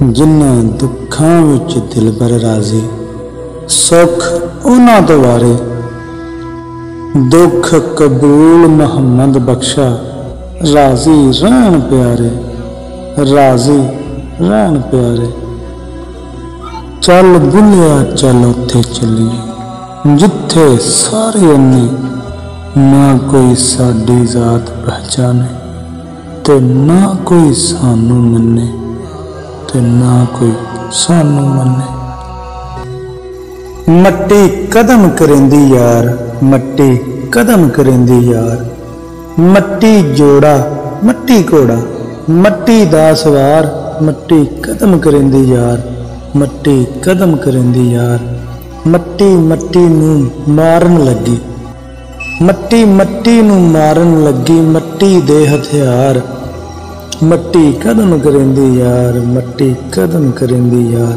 जिन्हां दुखां विच दिलबर राजी, सुख उन्हां तो वारे। दुख कबूल मुहम्मद बख्शा, राजी रहन प्यारे, राजी रहन प्यारे। चल बुलिया चल उत्थे चलीए जिथे सारे अन्ने, ना कोई साडी जात पहचाने ते ना कोई सानू मन्ने, ते ना कोई सानू मन्ने। मट्टी कदम करेंदी यार, मट्टी कदम करेंदी यार। मट्टी जोड़ा मट्टी घोड़ा, मट्टी दा सवार, मट्टी कदम करेंदी यार, मट्टी कदम करेंदी यार। मट्टी मट्टी नूं मारन लगी, मट्टी मट्टी नूं मारन लगी, मट्टी दे हथियार। मट्टी कदम करेंदी यार, मट्टी कदम करेंदी यार।